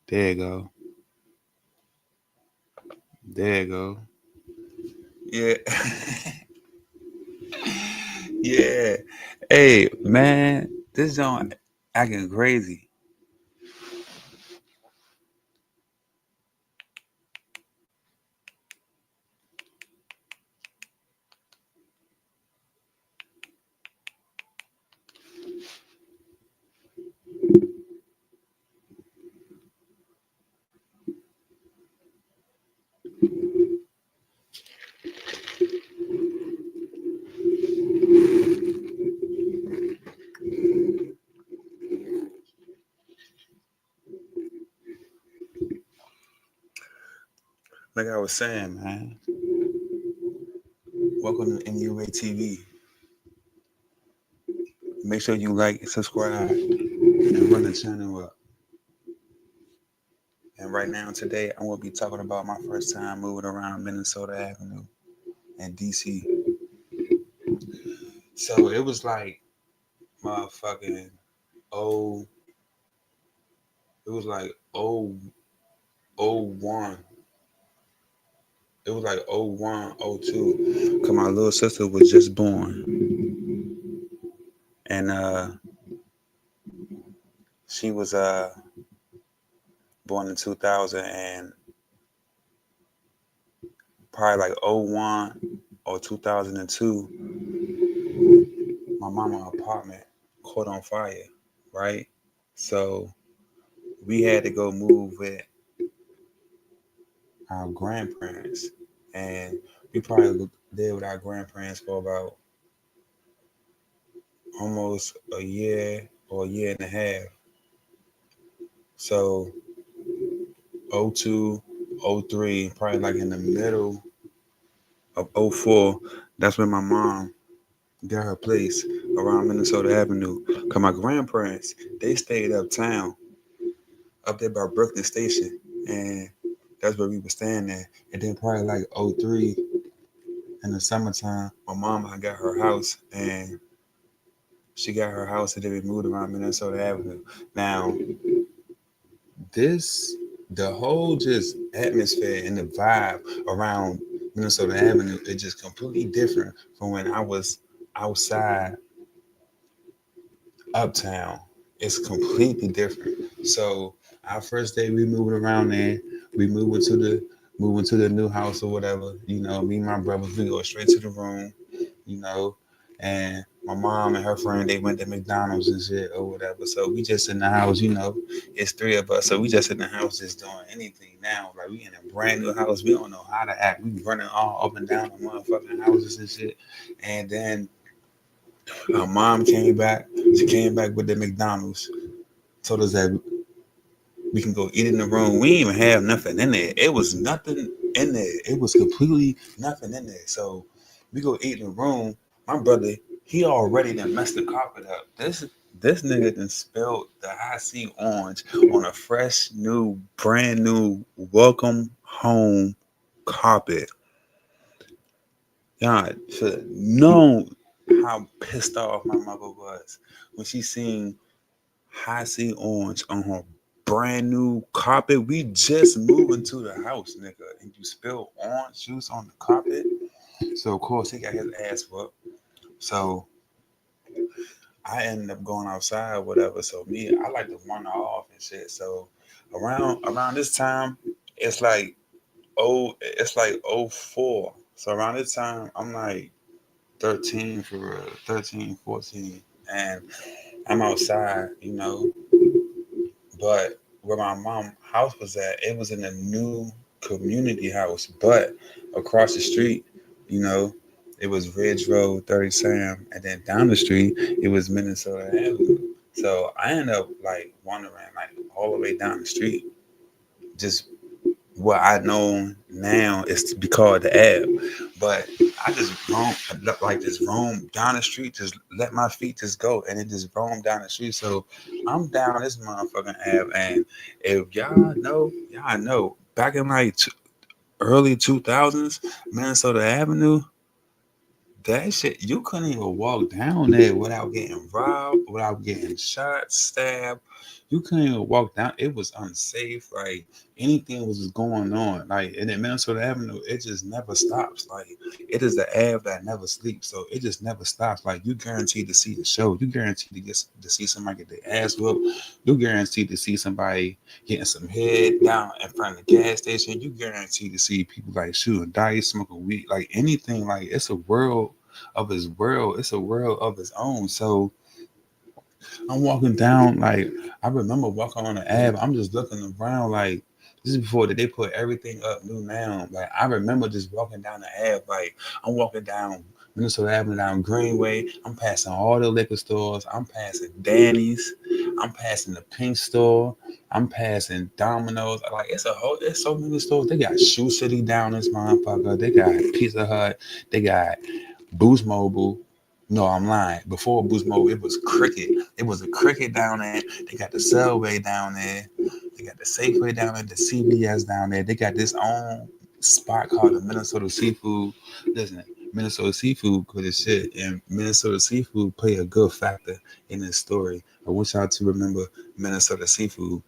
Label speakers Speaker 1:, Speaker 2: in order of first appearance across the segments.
Speaker 1: There you go. There you go. Yeah. Yeah. Hey, man, this joint acting crazy. Like I was saying, man, welcome to MUA TV. Make sure you like, subscribe, and run the channel up. And right now, today, I'm going to be talking about my first time moving around Minnesota Avenue in DC. So it was like motherfucking oh, it was like oh one. It was like oh 01, oh 02. Cause my little sister was just born. And she was born in 2000 and probably like oh 01 or 2002, my mama apartment caught on fire, right? So we had to go move with our grandparents, and we probably there with our grandparents for about almost a year or a year and a half. So oh 02, oh 03, probably like in the middle of oh 04, that's when my mom got her place around Minnesota Avenue. Cause my grandparents, they stayed uptown, up there by Brooklyn Station, and that's where we were staying at. And then probably like oh 03 in the summertime, my mom had got her house, and she got her house, and then we moved around Minnesota Avenue. Now, this, the whole just atmosphere and the vibe around Minnesota Avenue is just completely different from when I was outside uptown. It's completely different. So our first day we moving around there, we moving to the new house or whatever. You know, me and my brothers, we go straight to the room, you know, and my mom and her friend, they went to McDonald's and shit or whatever. So we just in the house, you know, it's three of us. So we just in the house just doing anything now. Like we in a brand new house. We don't know how to act. We running all up and down the motherfucking houses and shit. And then her mom came back. She came back with the McDonald's. Told us that we can go eat in the room. We didn't even have nothing in there. It was nothing in there. It was completely nothing in there. So we go eat in the room. My brother, he already done messed the carpet up. This nigga done spilled the high C orange on a fresh, new, brand new welcome home carpet. God should know how pissed off my mother was when she seen high C orange on her brand new carpet. We just moved into the house, nigga, and you spill orange juice on the carpet. So of course he got his ass whooped. So I ended up going outside, whatever. So me, I like to run off and shit. So around this time, it's like it's like oh 04. So around this time, I'm like 13 for real, 13, 14, and I'm outside, you know. But where my mom house was at, it was in a new community house. But across the street, you know, it was Ridge Road, 30 Sam, and then down the street it was Minnesota Avenue. So I ended up like wandering like all the way down the street, just what I know now is to be called the Ave. But I just roam, like just roam down the street, just let my feet just go, and it just roam down the street. So I'm down this motherfucking Ave, and if y'all know, back in like early 2000s, Minnesota Avenue, that shit, you couldn't even walk down there without getting robbed, without getting shot, stabbed. You couldn't even walk down. It was unsafe. Like anything was just going on. Like and in Minnesota Avenue, it just never stops. Like it is the Ave that never sleeps. So it just never stops. Like you guaranteed to see the show. You guaranteed to see somebody get their ass whooped. You guaranteed to see somebody getting some head down in front of the gas station. You guaranteed to see people like shooting dice, smoking weed, like anything. Like it's a world of its world. It's a world of its own. So I'm walking down, like I remember walking on the Ave. I'm just looking around, like this is before that they put everything up new now. Like I remember just walking down the Ave, like I'm walking down Minnesota Avenue, down Greenway. I'm passing all the liquor stores. I'm passing Danny's. I'm passing the Pink Store. I'm passing Domino's. Like it's so many stores. They got Shoe City down this motherfucker. They got Pizza Hut. They got Boost Mobile. No, I'm lying. Before Boost Mobile, it was Cricket. It was a Cricket down there. They got the Subway down there. They got the Safeway down there, the CVS down there. They got this own spot called the Minnesota Seafood. Listen, Minnesota Seafood good as shit. And Minnesota Seafood play a good factor in this story. I want y'all to remember Minnesota Seafood.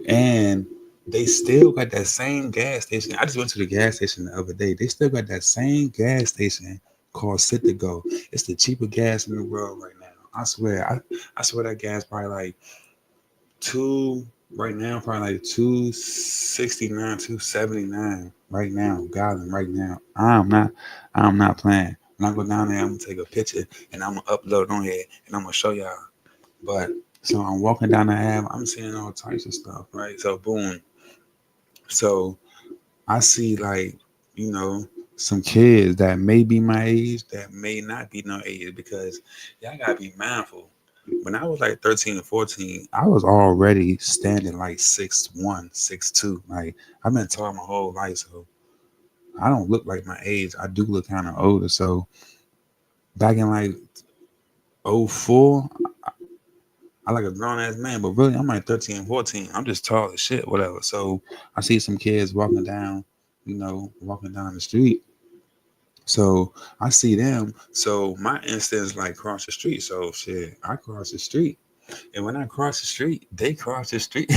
Speaker 1: And they still got that same gas station. I just went to the gas station the other day. They still got that same gas station called Sit to Go. It's the cheapest gas in the world right now. I swear. I swear that gas probably like two right now, probably like 269, 279 right now, gallon right now. I'm not playing. When I go down there, I'm gonna take a picture and I'm gonna upload on here and I'm gonna show y'all. But so I'm walking down the Ave, I'm seeing all types of stuff, right? So boom. So I see like, you know, some kids that may be my age, that may not be no age, because y'all gotta be mindful. When I was like 13 and 14, I was already standing like 6'1", 6'2". Like I've been tall my whole life, so I don't look like my age. I do look kind of older. So back in like '04, I like a grown ass man, but really I'm like 13, 14. I'm just tall as shit, whatever. So I see some kids walking down, walking down the street. So I see them. So my instinct is like cross the street. So shit, I cross the street. And when I cross the street, they cross the street.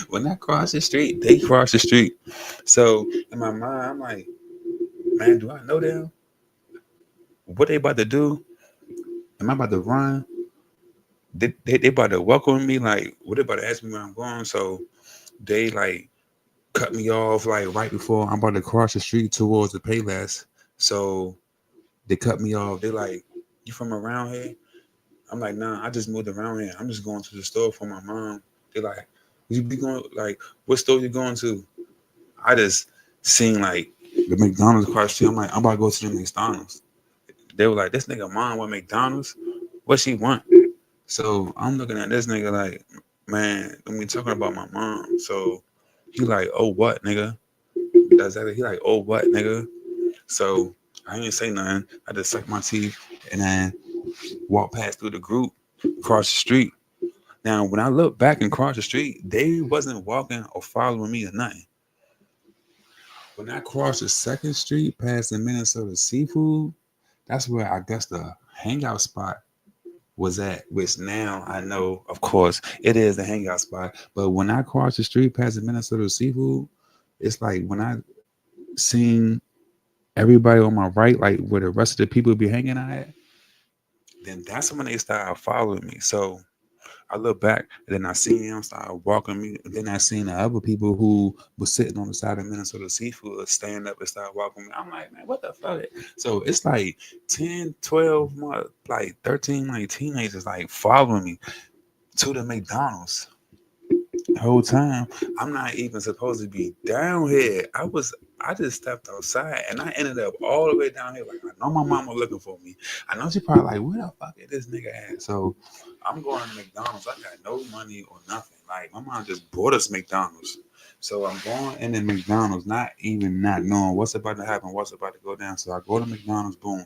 Speaker 1: When I cross the street, they cross the street. So in my mind, I'm like, man, do I know them? What they about to do? Am I about to run? They about to welcome me? Like, what they about to ask me where I'm going? So they like cut me off like right before I'm about to cross the street towards the Payless. So they cut me off. They like, you from around here? I'm like, nah, I just moved around here. I'm just going to the store for my mom. They're like, you be going, like, what store you going to? I just seen like the McDonald's across the street. I'm like, I'm about to go to the McDonald's. They were like, this nigga mom want McDonald's? What she want? So I'm looking at this nigga like, man, I mean, talking about my mom. So he like, oh, what, nigga? That's that. He like, oh, what, nigga? So I didn't say nothing. I just sucked my teeth and then walked past through the group, across the street. Now, when I look back and cross the street, they wasn't walking or following me or nothing. When I crossed the second street past the Minnesota Seafood, that's where I guess the hangout spot was at, which now I know, of course, it is the hangout spot. But when I crossed the street past the Minnesota Seafood, it's like when I seen everybody on my right, like where the rest of the people be hanging out at, then that's when they started following me. So I look back and then I seen him start walking me. And then I seen the other people who was sitting on the side of Minnesota Seafood stand up and start walking me. I'm like, man, what the fuck? So it's like 10, 12 months, like 13, like teenagers like following me to the McDonald's. The whole time I'm not even supposed to be down here. I just stepped outside and I ended up all the way down here. Like I know my mama looking for me. I know she probably like, where the fuck is this nigga at? So I'm going to McDonald's. I got no money or nothing. Like my mom just bought us McDonald's. So I'm going in the McDonald's, not even not knowing what's about to happen, what's about to go down. So I go to McDonald's, boom.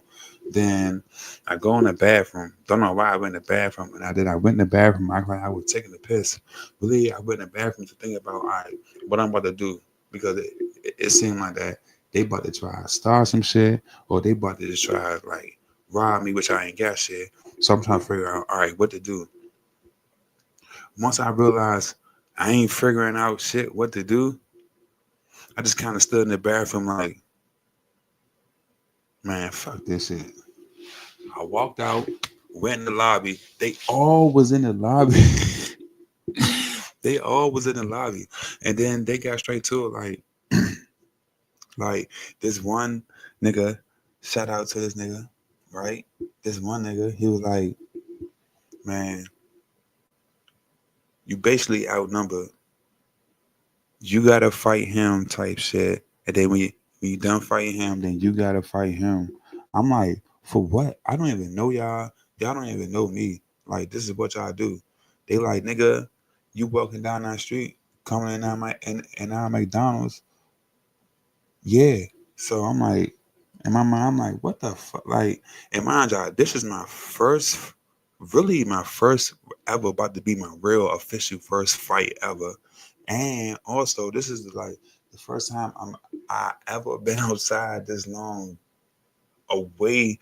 Speaker 1: Then I go in the bathroom. Don't know why I went in the bathroom. And I went in the bathroom. I was taking the piss. Really, I went in the bathroom to think about, all right, what I'm about to do. Because it seemed like that they about to try to start some shit or they about to just try to like rob me, which I ain't got shit. So I'm trying to figure out, all right, what to do. Once I realized I ain't figuring out shit what to do, I just kind of stood in the bathroom like, man, fuck this shit. I walked out, went in the lobby. They all was in the lobby. They all was in the lobby, and then they got straight to it. Like this one nigga. Shout out to this nigga, right? This one nigga, he was like, man, you basically outnumbered. You gotta fight him, type shit. And then when you done fighting him, then you gotta fight him. I'm like, for what? I don't even know y'all. Y'all don't even know me. Like, this is what y'all do. They like, nigga, you walking down that street, coming in our McDonald's. Yeah. So I'm like, in my mind, I'm like, what the fuck? Like, in mind, y'all, this is my first, really my first ever, about to be my real official first fight ever. And also, this is like the first time I ever been outside this long, away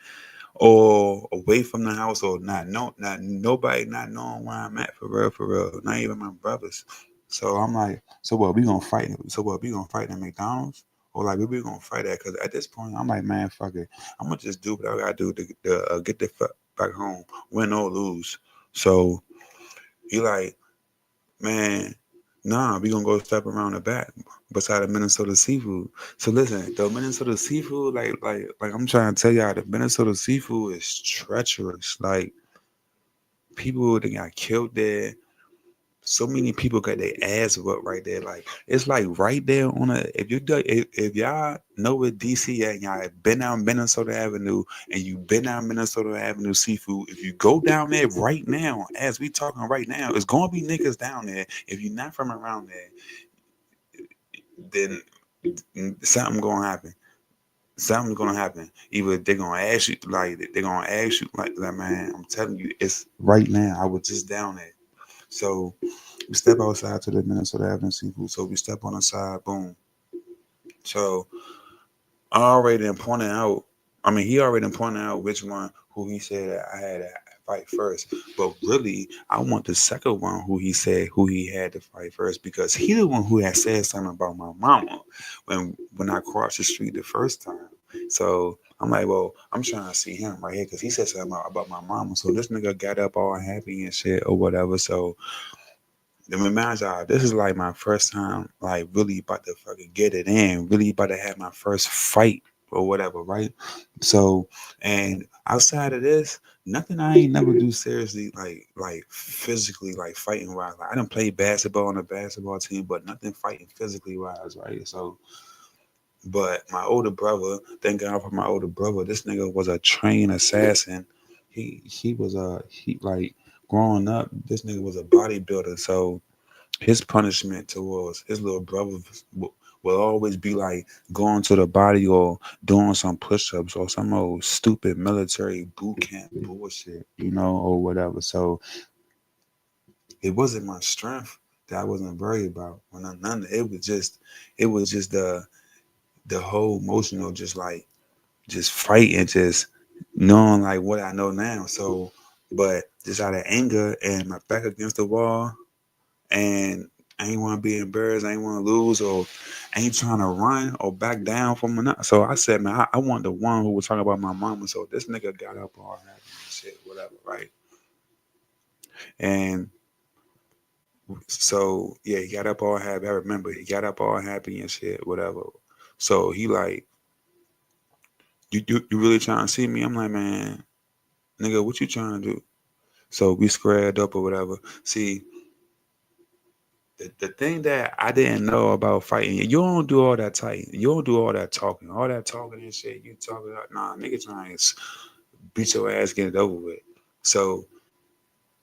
Speaker 1: or away from the house, or not nobody not knowing where I'm at, for real, not even my brothers. So I'm like, so what, we gonna fight? So what, we gonna fight at McDonald's? Or like, we gonna fight at? Because at this point, I'm like, man, fuck it. I'm gonna just do what I gotta do to get the fuck back home, win or lose. So he like, man, nah, we gonna go step around the back beside the Minnesota seafood. So listen, the Minnesota seafood, like I'm trying to tell y'all, the Minnesota seafood is treacherous. Like, people that got killed there. So many people got their ass whooped right there. Like, it's like right there on a. If y'all know where DC at, y'all been down Minnesota Avenue, and you been down Minnesota Avenue seafood. If you go down there right now, as we talking right now, it's gonna be niggas down there. If you're not from around there, then something gonna happen. Something's gonna happen. Either they're gonna ask you, like they're gonna ask you, like, man, I'm telling you, it's right now. I was just down there. So we step outside to the Minnesota Avenue seafood. So we step on the side, boom. So I already done pointed out. I mean, he already done pointed out which one who he said that I had to fight first. But really, I want the second one who he said who he had to fight first, because he the one who had said something about my mama when I crossed the street the first time. So I'm like, well, I'm trying to see him right here because he said something about my mama. So this nigga got up all happy and shit or whatever. So then remind y'all, this is like my first time, like really about to fucking get it in, really about to have my first fight or whatever, right? So, and outside of this, nothing I ain't never do seriously, like physically, like fighting wise. Like, I didn't play basketball on a basketball team, but nothing fighting physically wise, right? So, but my older brother, thank God for my older brother. This nigga was a trained assassin. He was he like growing up. This nigga was a bodybuilder, so his punishment towards his little brother will always be like going to the body or doing some push-ups or some old stupid military boot camp bullshit, or whatever. So it wasn't my strength that I wasn't worried about. When I none, it was just the whole emotional, just fighting, just knowing like what I know now. So, but just out of anger and my back against the wall, and I ain't want to be embarrassed. I ain't want to lose, or I ain't trying to run or back down from another. So I said, man, I want the one who was talking about my mama. So this nigga got up all happy and shit, whatever, right? And so yeah, he got up all happy. I remember he got up all happy and shit, whatever. So he like, you really trying to see me? I'm like, man, nigga, what you trying to do? So we squared up or whatever. See, the thing that I didn't know about fighting, you don't do all that tight. You don't do all that talking and shit. You talking about, nah, nigga trying to beat your ass, get it over with. So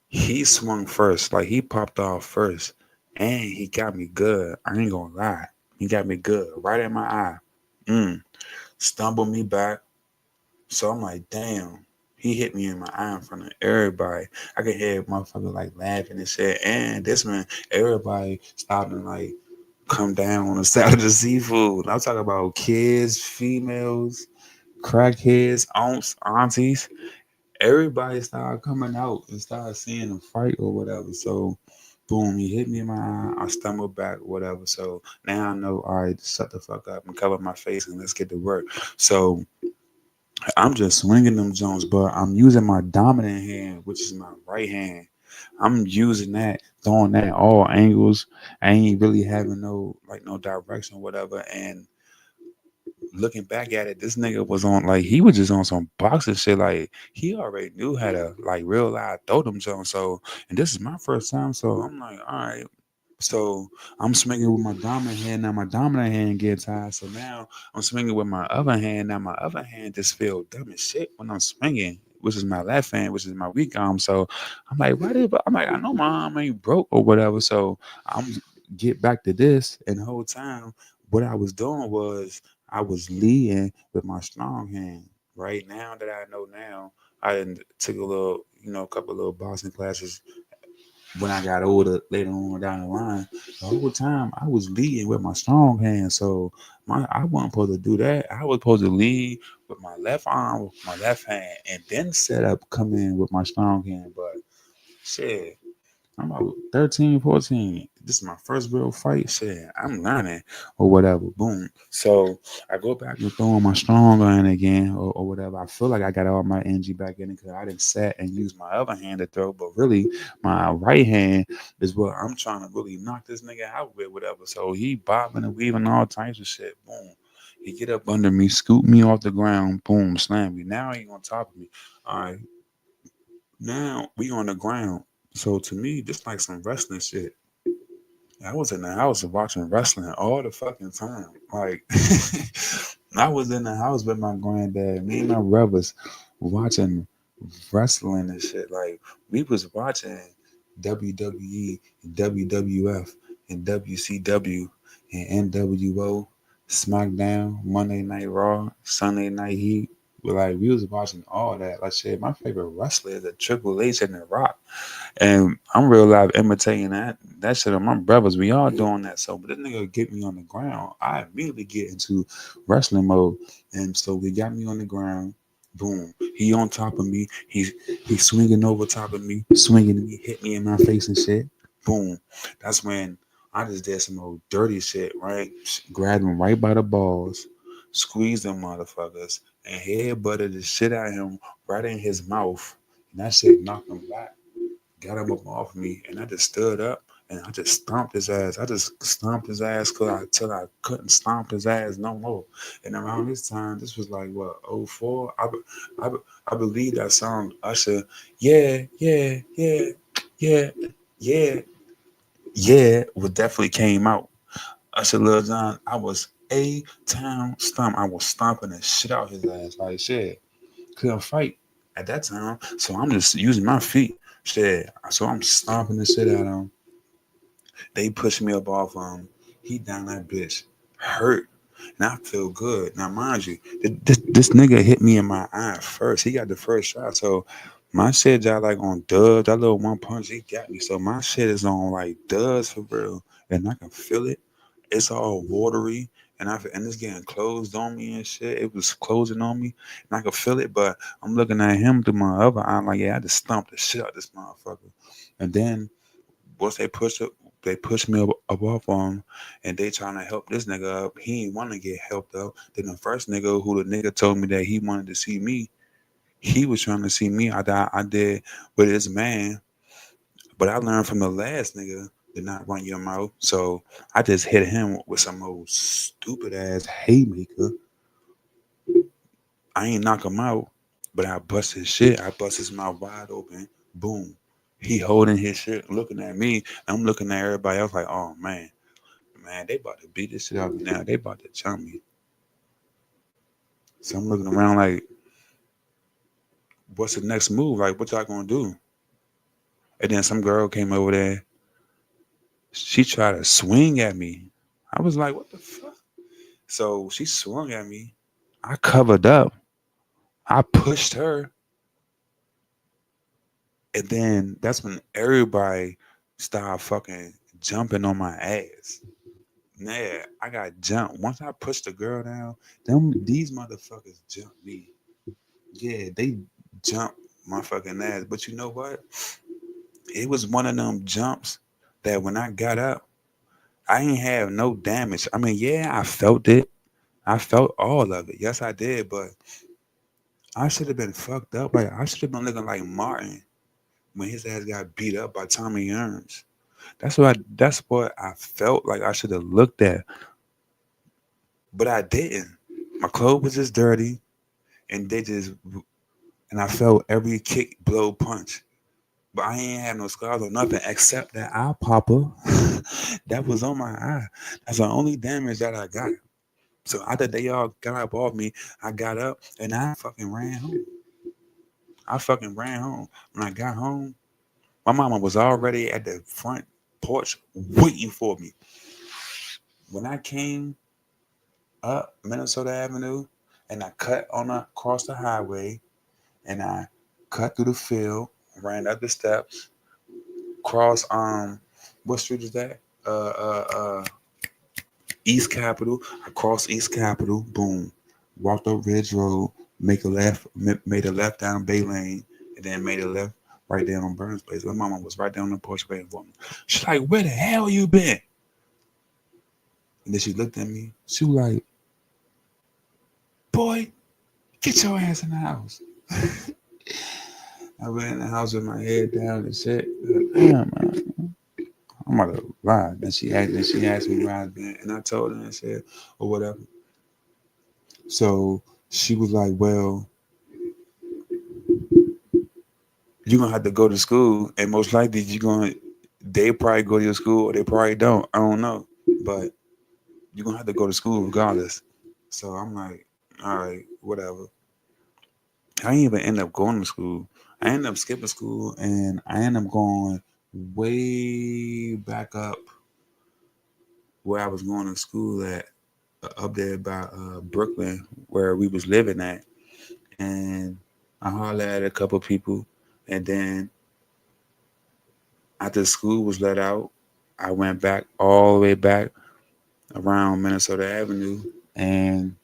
Speaker 1: he swung first, like he popped off first, and he got me good. I ain't gonna lie, he got me good, right in my eye. Stumbled me back. So I'm like, damn. He hit me in my eye in front of everybody. I could hear motherfucker like laughing and shit. And this man, everybody stopped and like come down on the side of the seafood. I'm talking about kids, females, crackheads, aunts, aunties. Everybody started coming out and started seeing a fight or whatever. So Boom, he hit me in my eye. I stumbled back, whatever. So now I know, all right, shut the fuck up and cover my face and let's get to work. So I'm just swinging them Jones, but I'm using my dominant hand, which is my right hand. I'm using that, throwing that all angles. I ain't really having no direction, whatever. And looking back at it, this nigga was on like he was just on some boxing shit. Like he already knew how to like real live throw them Jones. So and this is my first time, so I'm like, all right. So I'm swinging with my dominant hand. Now my dominant hand gets tired. So now I'm swinging with my other hand. Now my other hand just feel dumb as shit when I'm swinging, which is my left hand, which is my weak arm. So I'm like, I'm like, I know my arm ain't broke or whatever. So I'm get back to this. And the whole time, what I was doing was I was leading with my strong hand. Right now that I know now, I done took a little, a couple little boxing classes when I got older later on down the line. The whole time I was leading with my strong hand. So I wasn't supposed to do that. I was supposed to lead with my left arm, with my left hand, and then set up come in with my strong hand. But shit, I'm about 13, 14. This is my first real fight. Shit, I'm learning or whatever. Boom. So I go back and throw on my strong hand again or whatever. I feel like I got all my energy back in it because I didn't sat and use my other hand to throw. But really, my right hand is what I'm trying to really knock this nigga out with, whatever. So he bobbing and weaving all types of shit. Boom. He get up under me, scoop me off the ground, boom, slam me. Now he on top of me. All right, now we on the ground. So to me, this like some wrestling shit. I was in the house watching wrestling all the fucking time. Like I was in the house with my granddad, me and my brothers watching wrestling and shit. Like we was watching WWE, WWF, and WCW, and NWO, SmackDown, Monday Night Raw, Sunday Night Heat. But like we was watching all that. Like shit, my favorite wrestler is the Triple H and the Rock. And I'm real live imitating that shit of my brothers. We all doing that. So, but this nigga get me on the ground. I immediately get into wrestling mode. And so we got me on the ground. Boom. He on top of me. He's swinging over top of me, swinging me, hit me in my face and shit. Boom. That's when I just did some old dirty shit, right? Grabbed him right by the balls, squeezed them motherfuckers, and head butted the shit out of him right in his mouth. And that shit knocked him back, got him up off me, and I just stood up and I just stomped his ass. I just stomped his ass till I couldn't stomp his ass no more. And around this time, this was like what, '04. I believe that song Usher, yeah, yeah, yeah, yeah, yeah, yeah, was definitely came out. Usher Lil John, I was a town stomp. I was stomping the shit out his ass like shit. Couldn't fight at that time, so I'm just using my feet. Shit, so I'm stomping the shit out of him. They pushed me up off he down that bitch, hurt, and I feel good. Now, mind you, this nigga hit me in my eye first. He got the first shot, so my shit got like on dubs. That little one punch, he got me. So my shit is on like dubs for real, and I can feel it. It's all watery, and it's getting closed on me and shit. It was closing on me, and I could feel it. But I'm looking at him through my other eye, like, yeah, I just stomped the shit out of this motherfucker. And then once they pushed me up off on him, and they trying to help this nigga up. He ain't want to get helped up. Then the first nigga who the nigga told me that he wanted to see me, he was trying to see me. I did with his man, but I learned from the last nigga to not run your mouth. So I just hit him with some old stupid ass haymaker. I ain't knock him out, but I bust his shit. I bust his mouth wide open. Boom. He holding his shit, looking at me. I'm looking at everybody else like, oh man, they about to beat this shit out of me now. They about to jump me. So I'm looking around like, what's the next move? Like, what y'all gonna do? And then some girl came over there. She tried to swing at me. I was like, what the fuck? So she swung at me. I covered up. I pushed her. And then that's when everybody started fucking jumping on my ass. Yeah, I got jumped. Once I pushed the girl down, these motherfuckers jumped me. Yeah, they jumped my fucking ass. But you know what? It was one of them jumps. that when I got up, I ain't have no damage. I mean, yeah, I felt it. I felt all of it. Yes, I did. But I should have been fucked up. Like I should have been looking like Martin when his ass got beat up by Tommy Hearns. That's what I felt like I should have looked at, but I didn't. My clothes was just dirty, and they just and I felt every kick, blow, punch. But I ain't have no scars or nothing except that eye popper that was on my eye. That's the only damage that I got. So after they all got up off me, I got up and I fucking ran home. I fucking ran home. When I got home, my mama was already at the front porch waiting for me. When I came up Minnesota Avenue and I cut on across the highway and I cut through the field, ran up the steps, cross what street is that? East Capitol. I crossed East Capitol, boom. Walked up Ridge Road, make a left, made a left down Bay Lane, and then made a left right there on Burns Place. My mama was right down on the porch waiting for me. She's like, "Where the hell you been?" And then she looked at me. She was like, "Boy, get your ass in the house." I went in the house with my head down and shit. Damn, man. I'm about to lie. Then she asked me where I've been, and I told her and said, or whatever. So she was like, "Well, you're gonna have to go to school, and most likely you're gonna they probably go to your school or they probably don't. I don't know. But you're gonna have to go to school regardless." So I'm like, all right, whatever. I didn't even end up going to school. I ended up skipping school and I ended up going way back up where I was going to school at up there by Brooklyn where we was living at. And I hollered at a couple people, and then after school was let out, I went back all the way back around Minnesota Avenue, and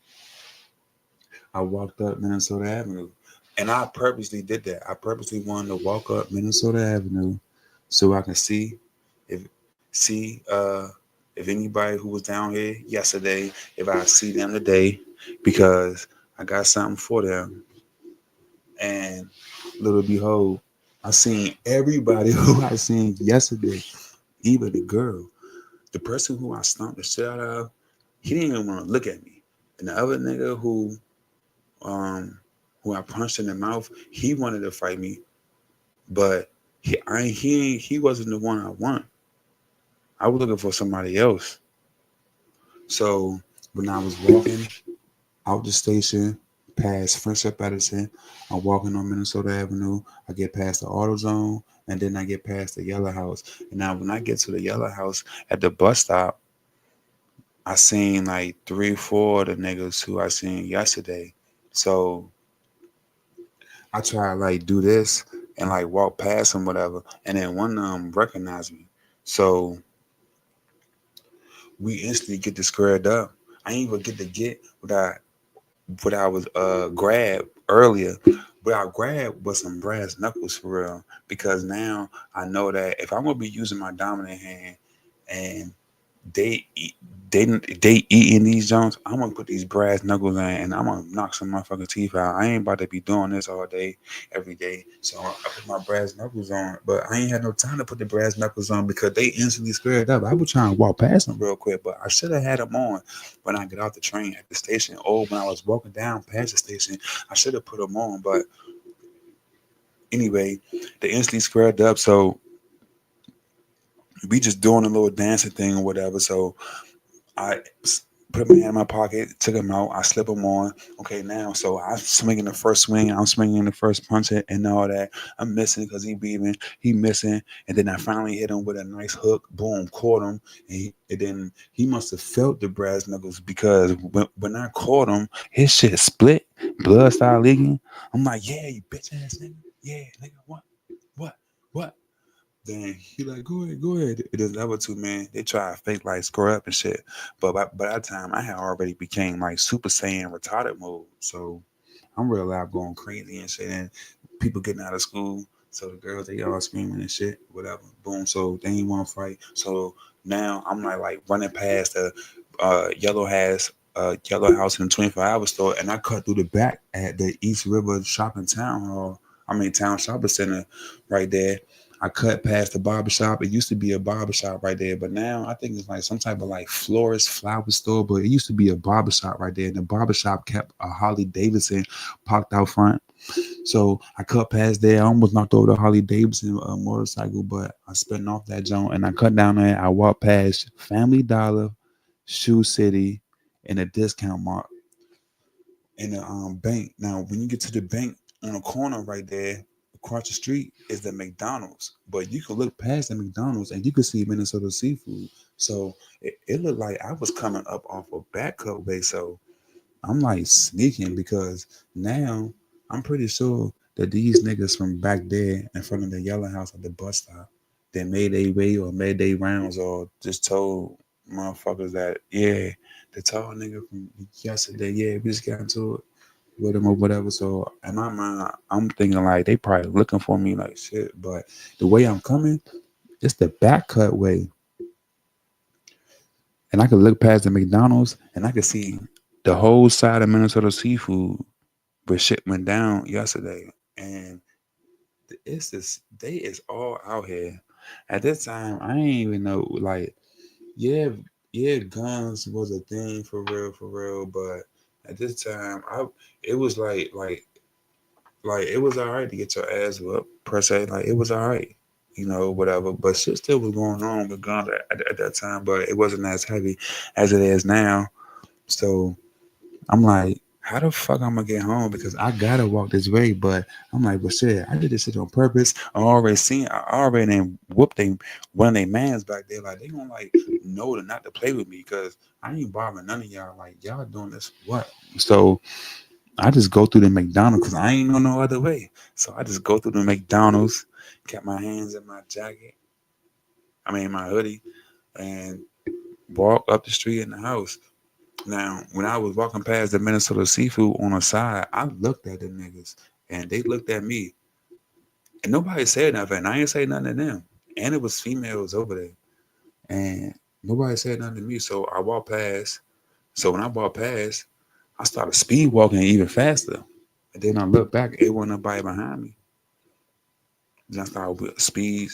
Speaker 1: I walked up Minnesota Avenue. And I purposely did that. I purposely wanted to walk up Minnesota Avenue so I can if see if anybody who was down here yesterday, if I see them today, because I got something for them. And little behold, I seen everybody who I seen yesterday, even the girl, the person who I stomped the shit out of, he didn't even want to look at me. And the other nigga um who I punched in the mouth, he wanted to fight me, but he wasn't the one I want. I was looking for somebody else. So when I was walking out the station, past Friendship Edison, I'm walking on Minnesota Avenue. I get past the Auto Zone, and then I get past the Yellow House. And now when I get to the Yellow House at the bus stop, I seen like 3, 4 of the niggas who I seen yesterday. So I try to like do this and like walk past them, whatever. And then one of them recognized me. So we instantly get to squared up. I ain't even get what I was grabbed earlier. What I grabbed was some brass knuckles for real. Because now I know that if I'm gonna be using my dominant hand and they eat, they eating these Jones, I'm gonna put these brass knuckles in and I'm gonna knock some motherfucking teeth out. I ain't about to be doing this all day, every day. So I put my brass knuckles on, but I ain't had no time to put the brass knuckles on because they instantly squared up. I was trying to walk past them real quick, but I should have had them on when I get out the train at the station or when I was walking down past the station. I should have put them on, but anyway, they instantly squared up. So we just doing a little dancing thing or whatever. So I put my hand in my pocket, took him out. I slip him on. Okay, now, so I'm swinging the first swing. I'm swinging the first punch and all that. I'm missing because he beaming. He missing. And then I finally hit him with a nice hook. Boom, caught him. And then he must have felt the brass knuckles because when I caught him, his shit split. Blood started leaking. I'm like, yeah, you bitch ass nigga. Yeah, nigga, what? What? What? Then he like, go ahead, go ahead. It is level two, man. They try to fake like screw up and shit. But by that time, I had already became like Super Saiyan retarded mode. So I'm real loud going crazy and shit. And people getting out of school So the girls, they all screaming and shit, whatever. Boom. So they ain't want to fight. So now I'm like running past the yellow house in the 24-hour store, and I cut through the back at the East River Shopping Town Hall. I mean Town Shopping Center, right there. I cut past the barber shop. It used to be a barber shop right there, but now I think it's like some type of like florist flower store. But it used to be a barber shop right there, and the barber shop kept a Harley Davidson parked out front. So I cut past there. I almost knocked over the Harley Davidson motorcycle, but I sped off that joint and I cut down there. I walked past Family Dollar, Shoe City, and a discount mart in the bank. Now, when you get to the bank on the corner right there, across the street is the McDonald's. But you can look past the McDonald's and you can see Minnesota seafood. So it looked like I was coming up off a back cut way. So I'm like sneaking because now I'm pretty sure that these niggas from back there in front of the yellow house at the bus stop, they made their way or made their rounds or just told motherfuckers that, yeah, the tall nigga from yesterday, yeah, we just got into it with him or whatever. So in my mind, I'm thinking like they probably looking for me like shit. But the way I'm coming, it's the back cut way. And I could look past the McDonald's and I could see the whole side of Minnesota seafood where shit went down yesterday. And it's this they is all out here. At this time, I ain't even know like yeah, yeah, guns was a thing for real, but at this time I it was like it was alright to get your ass whooped per se. Like it was alright. You know, whatever. But shit still was going on with guns at that time, but it wasn't as heavy as it is now. So I'm like, how the fuck I'm gonna get home because I gotta walk this way? But I'm like, but shit, I did this shit on purpose. I already done whooped them one of their mans back there. Like they gonna like know to not to play with me because I ain't bothering none of y'all. Like y'all doing this what? So I just go through the McDonald's because I ain't know no other way. So I just go through the McDonald's, kept my hands in my jacket, I mean my hoodie, and walk up the street in the house. Now, when I was walking past the Minnesota seafood on the side, I looked at the niggas and they looked at me and nobody said nothing. I ain't say nothing to them. And it was females over there. And nobody said nothing to me. So I walked past. So when I walked past, I started speed walking even faster. And then I looked back, it wasn't nobody behind me. Then I started with speed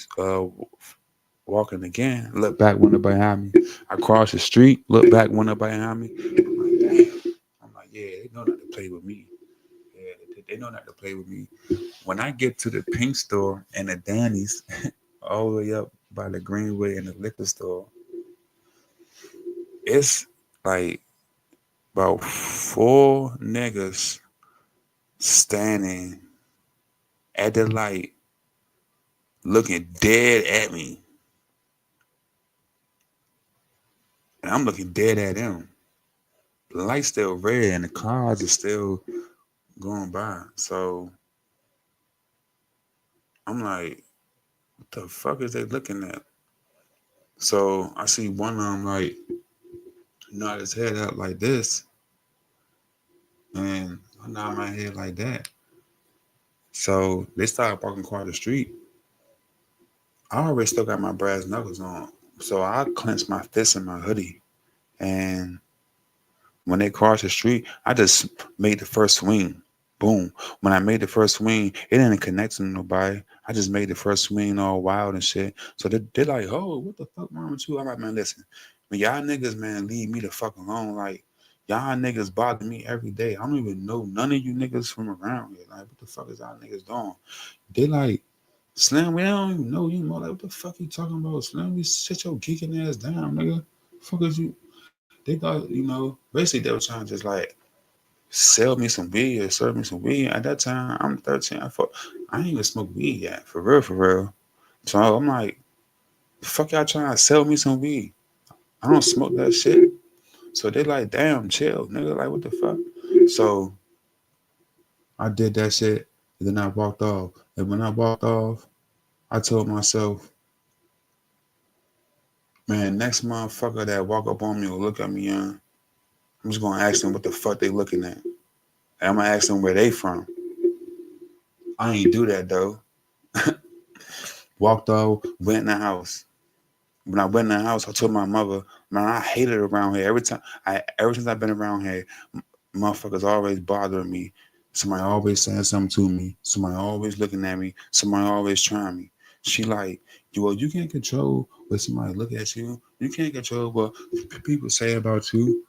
Speaker 1: walking again. Look back, wasn't nobody behind me. I crossed the street, look back, wasn't nobody behind me. I'm like, damn. I'm like, yeah, they know not to play with me. Yeah, they know not to play with me. When I get to the pink store and the Danny's, all the way up by the Greenway and the liquor store, it's like about four niggas standing at the light, looking dead at me, and I'm looking dead at them. The light's still red, and the cars are still going by. So I'm like, what the fuck is they looking at? So I see one of them like nod his head up like this, and I nod my head like that. So they started walking across the street. I already still got my brass knuckles on, so I clenched my fist in my hoodie. And when they crossed the street, I just made the first swing. Boom. When I made the first swing, it didn't connect to nobody. I just made the first swing all wild and shit. So they're like, oh, what the fuck wrong with you? I'm like, man, listen, when y'all niggas, man, leave me the fuck alone. Like, y'all niggas bother me every day. I don't even know none of you niggas from around here. Like, what the fuck is y'all niggas doing? They like, Slim, we don't even know you. More like, what the fuck you talking about? Slim, we sit your geeking ass down, nigga. Fuck is you? They thought, basically they were trying to just like sell me some weed or serve me some weed. At that time, I'm 13. I ain't even smoke weed yet, for real, for real. So I'm like, fuck y'all trying to sell me some weed? I don't smoke that shit. So they like, damn, chill, nigga. Like, what the fuck? So I did that shit, and then I walked off. And when I walked off, I told myself, man, next motherfucker that walk up on me or look at me, I'm just gonna ask them what the fuck they looking at. And I'm gonna ask them where they from. I ain't do that though. Walked off, went in the house. When I went in the house, I told my mother, man, I hate it around here. Ever since I've been around here, motherfuckers always bothering me. Somebody always saying something to me. Somebody always looking at me. Somebody always trying me. She like, well, you can't control what somebody look at you. You can't control what people say about you.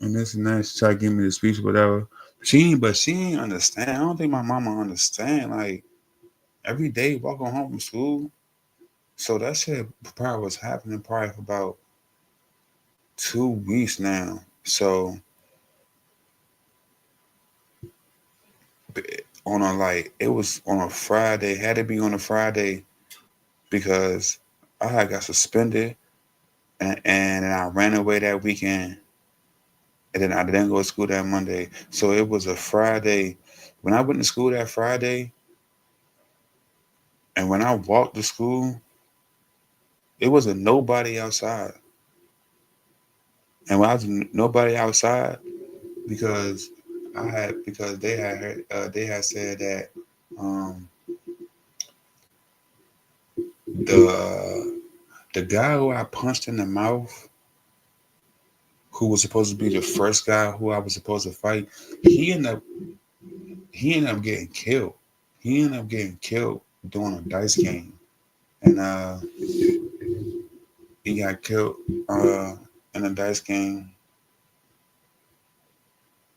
Speaker 1: And this and that. She tried to give me the speech, whatever. But she ain't understand. I don't think my mama understand. Like every day walking home from school. So that shit probably was happening probably for about 2 weeks now. So on a like it was on a Friday, had to be on a Friday because I had got suspended and I ran away that weekend and then I didn't go to school that Monday. So it was a Friday. When I went to school that Friday and when I walked to school, it wasn't nobody outside. And when I was nobody outside because because they had heard, they had said that um the the guy who I punched in the mouth, who was supposed to be the first guy who I was supposed to fight, he ended up he ended up getting killed. He ended up getting killed during a dice game, and he got killed in a dice game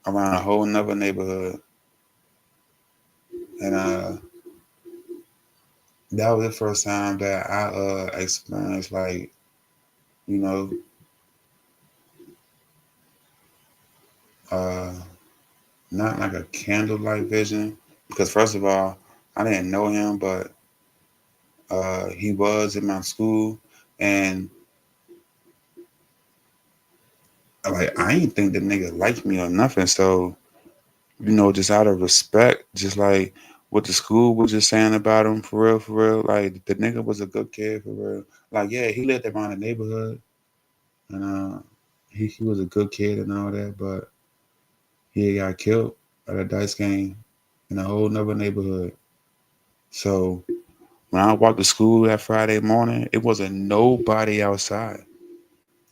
Speaker 1: around a whole nother neighborhood, and that was the first time that I experienced like you know uh not like a candlelight vision because first of all I didn't know him, but he was in my school, and like I ain't think the nigga liked me or nothing. So just out of respect, just like what the school was just saying about him, for real. Like the nigga was a good kid, for real. Like yeah, he lived around the neighborhood, and he was a good kid and all that, but he got killed at a dice game in a whole nother neighborhood. So when I walked to school that Friday morning, it wasn't nobody outside.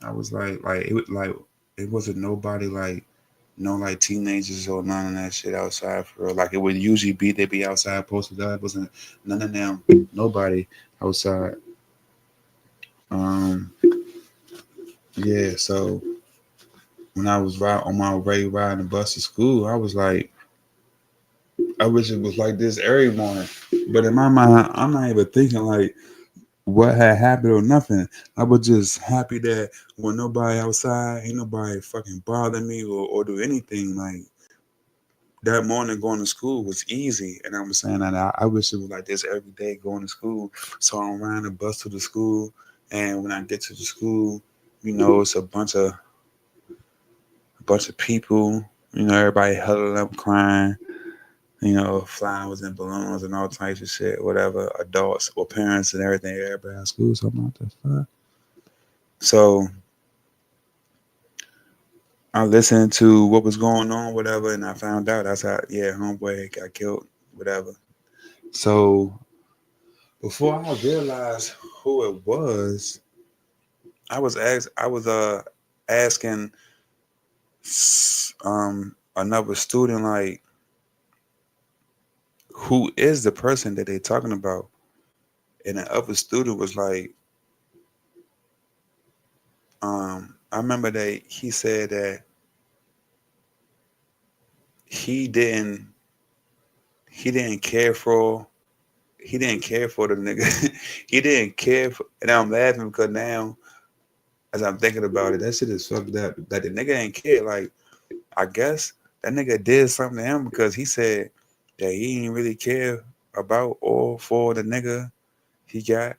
Speaker 1: I was it wasn't nobody like no like teenagers or none of that shit outside for real. Like it would usually be they be outside posted up. It wasn't none of them, nobody outside. Um yeah, so when I was on my way riding the bus to school, I was like, I wish it was like this every morning. But in my mind, I'm not even thinking like what had happened or nothing. I was just happy that when nobody outside, ain't nobody fucking bother me or do anything. Like that morning going to school was easy. And I was saying that I wish it was like this every day going to school. So I'm riding the bus to the school. And when I get to the school, it's a bunch of people, everybody huddled up crying, flowers and balloons and all types of shit, whatever, adults or parents and everything, everybody at school. So I'm like, the fuck? So I listened to what was going on, whatever, and I found out that's how, yeah, homeboy got killed, whatever. So before I realized who it was, I was asking another student like, who is the person that they talking about? And the other student was like, I remember that he said that he didn't he didn't care for he didn't care for the nigga. He didn't care for, and I'm laughing because now as I'm thinking about it, that shit is fucked up. That the nigga ain't care. Like I guess that nigga did something to him because he said that he didn't really care about or for the nigga he got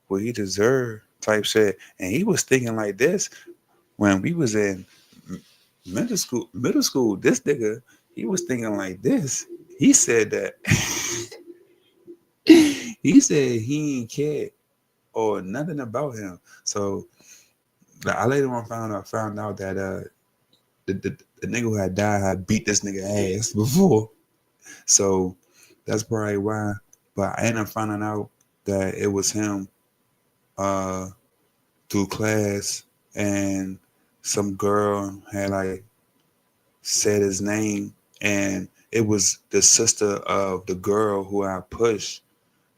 Speaker 1: what he deserved type shit. And he was thinking like this when we was in middle school. Middle school, this nigga, he was thinking like this. He said that he said he ain't care or nothing about him. So like, I later on found out that the nigga who had died had beat this nigga ass before. So that's probably why. But I ended up finding out that it was him uh, through class, and some girl had like said his name, and it was the sister of the girl who I pushed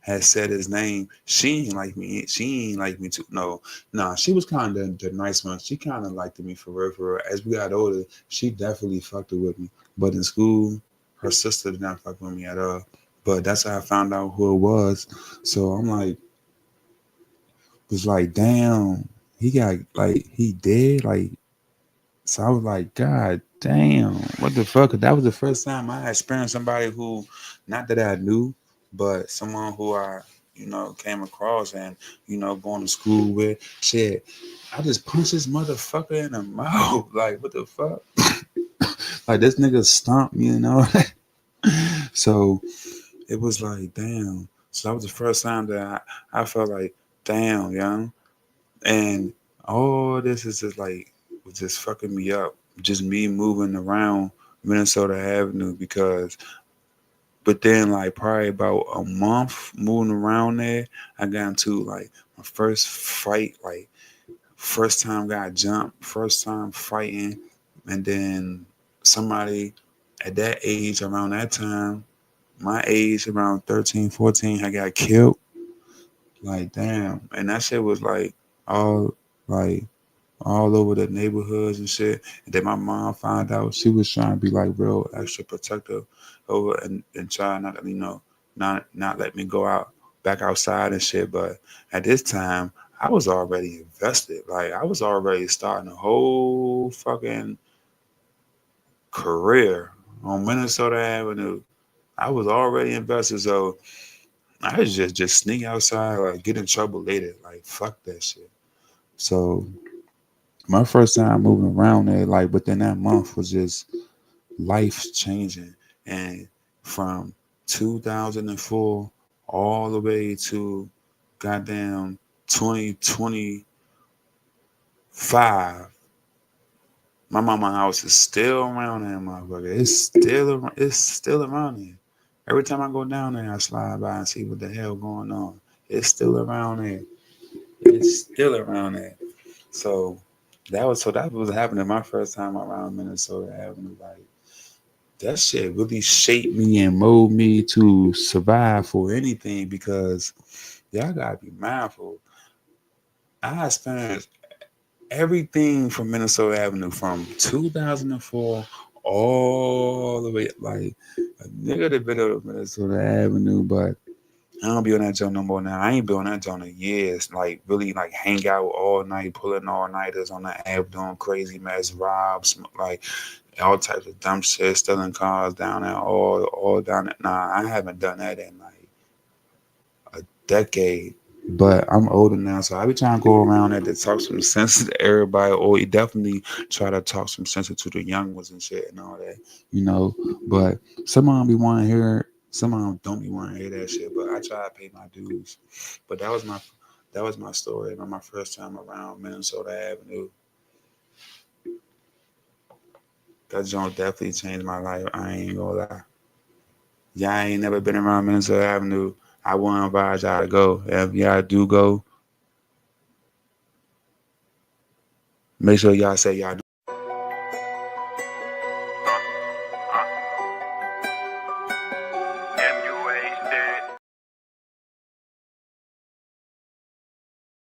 Speaker 1: had said his name. She ain't like me. She ain't like me too. No, nah. She was kind of the nice one. She kind of liked me for real, for real. As we got older, she definitely fucked it with me. But in school, her sister did not fuck with me at all. But that's how I found out who it was. So I'm like, was like, damn, he got like he dead. Like, so I was like, God damn, what the fuck? That was the first time I experienced somebody who, not that I knew, but someone who I, came across and, going to school with. Shit, I just punched this motherfucker in the mouth. Like, what the fuck? Like, this nigga stomped me, So it was like, damn. So that was the first time that I felt like, damn, And all this is just like was just fucking me up. Just me moving around Minnesota Avenue because but then like probably about a month moving around there, I got into like my first fight, like first time got jumped, first time fighting, and then somebody at that age around that time, my age around 13, 14, I got killed. Like damn. And that shit was all like all over the neighborhoods and shit. And then my mom found out she was trying to be like real extra protective over and try not to, not let me go out back outside and shit. But at this time, I was already invested. Like I was already starting a whole fucking career on Minnesota Avenue. I was already invested, so I was just sneak outside, like get in trouble later. Like fuck that shit. So my first time moving around there, like within that month, was just life changing. And from 2004 all the way to goddamn 2025, my mama house is still around there, motherfucker. It's still around there. Every time I go down there, I slide by and see what the hell going on. It's still around there. It's still around there. So that was happening my first time around Minnesota Avenue. Like that shit really shaped me and molded me to survive for anything because y'all gotta be mindful. I experienced everything from Minnesota Avenue from 2004 all the way like a nigga that been on Minnesota Avenue, but I don't be on that joint no more now. I ain't been on that joint in years. Like really, like hang out all night, pulling all nighters on the app, doing crazy mess, robs, like all types of dumb shit, stealing cars down there, all down there. Nah, I haven't done that in like a decade. But I'm older now, so I be trying to go around there to talk some sense to everybody, or definitely try to talk some sense to the young ones and shit and all that. But some of them be wanting to hear, some of them don't be wanting to hear that shit. But I try to pay my dues. But that was my story. My first time around Minnesota Avenue. That joint definitely changed my life. I ain't gonna lie. Y'all ain't never been around Minnesota Avenue. I want to advise y'all to go. If y'all do go, make sure y'all say y'all